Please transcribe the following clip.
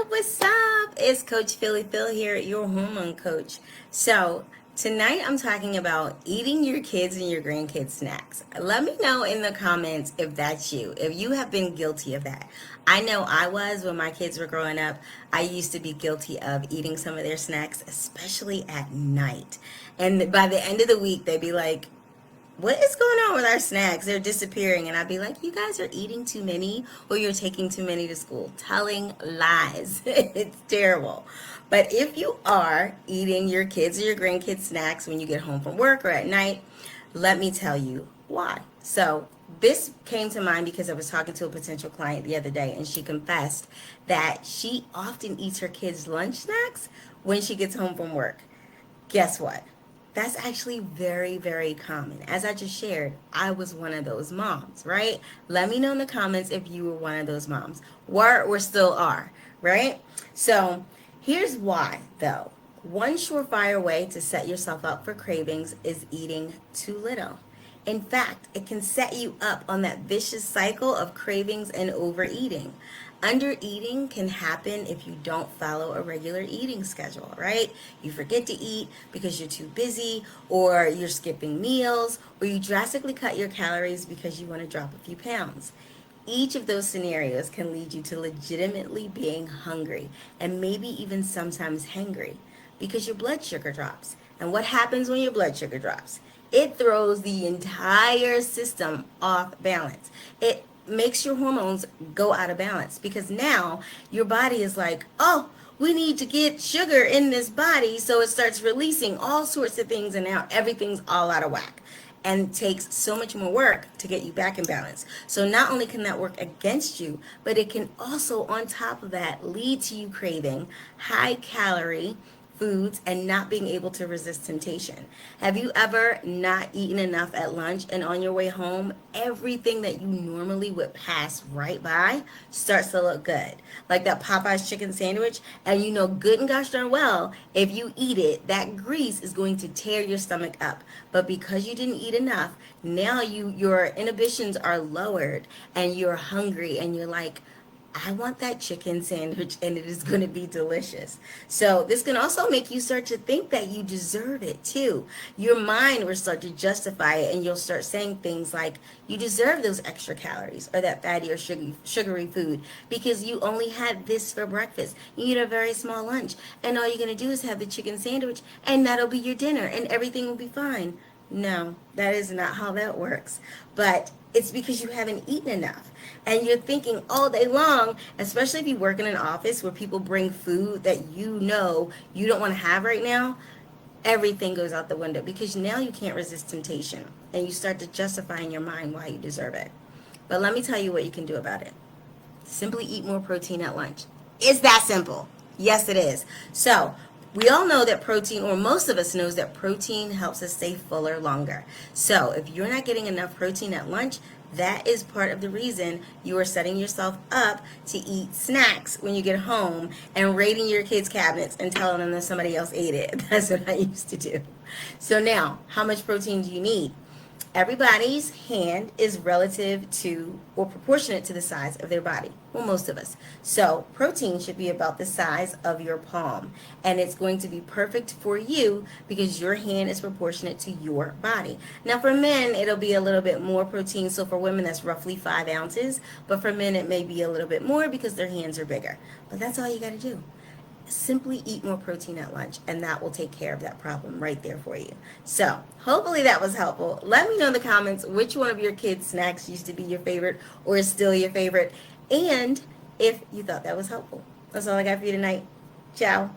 What's up? It's Coach Phil here, your hormone coach. So, tonight I'm talking about eating your kids and your grandkids' snacks. Let me know in the comments if that's you, if you have been guilty of that. I know I was when my kids were growing up. I used to be guilty of eating some of their snacks, especially at night. And by the end of the week, they'd be like, what is going on with our snacks? They're disappearing. And I'd be like, you guys are eating too many or you're taking too many to school. Telling lies. It's terrible. But if you are eating your kids or your grandkids' snacks when you get home from work or at night, let me tell you why. So this came to mind because I was talking to a potential client the other day and she confessed that she often eats her kids' lunch snacks when she gets home from work. Guess what? That's actually very, very common. As I just shared, I was one of those moms, right? Let me know in the comments if you were one of those moms. Were or still are, right? So here's why, though. One surefire way to set yourself up for cravings is eating too little. In fact, it can set you up on that vicious cycle of cravings and overeating. Undereating can happen if you don't follow a regular eating schedule, right? You forget to eat because you're too busy, or you're skipping meals, or you drastically cut your calories because you want to drop a few pounds. Each of those scenarios can lead you to legitimately being hungry and maybe even sometimes hangry because your blood sugar drops. And what happens when your blood sugar drops? It throws the entire system off balance. It makes your hormones go out of balance because now your body is like, oh, we need to get sugar in this body. So it starts releasing all sorts of things and now everything's all out of whack and takes so much more work to get you back in balance. So not only can that work against you, but it can also on top of that lead to you craving high calorie foods and not being able to resist temptation. Have you ever not eaten enough at lunch and on your way home, everything that you normally would pass right by starts to look good? Like that Popeye's chicken sandwich, and you know good and gosh darn well, if you eat it, that grease is going to tear your stomach up. But because you didn't eat enough, now your inhibitions are lowered and you're hungry and you're like, I want that chicken sandwich and it is going to be delicious. So this can also make you start to think that you deserve it too. Your mind will start to justify it and you'll start saying things like you deserve those extra calories or that fatty or sugary food because you only had this for breakfast. You eat a very small lunch and all you're going to do is have the chicken sandwich and that'll be your dinner and everything will be fine. No, that is not how that works. But it's because you haven't eaten enough. And you're thinking all day long, especially if you work in an office where people bring food that you know you don't want to have right now, everything goes out the window because now you can't resist temptation. And you start to justify in your mind why you deserve it. But let me tell you what you can do about it. Simply eat more protein at lunch. It's that simple. Yes, it is. So we all know that protein, or most of us knows that protein helps us stay fuller longer. So if you're not getting enough protein at lunch, that is part of the reason you are setting yourself up to eat snacks when you get home and raiding your kids' cabinets and telling them that somebody else ate it. That's what I used to do. So now, how much protein do you need? Everybody's hand is relative to or proportionate to the size of their body. Well, most of us. So protein should be about the size of your palm. And it's going to be perfect for you because your hand is proportionate to your body. Now for men, it'll be a little bit more protein. So for women, that's roughly 5 ounces. But for men, it may be a little bit more because their hands are bigger. But that's all you got to do. Simply eat more protein at lunch and that will take care of that problem right there for you. So hopefully that was helpful. Let me know in the comments which one of your kids' snacks used to be your favorite or is still your favorite, and if you thought that was helpful. That's all I got for you tonight. Ciao.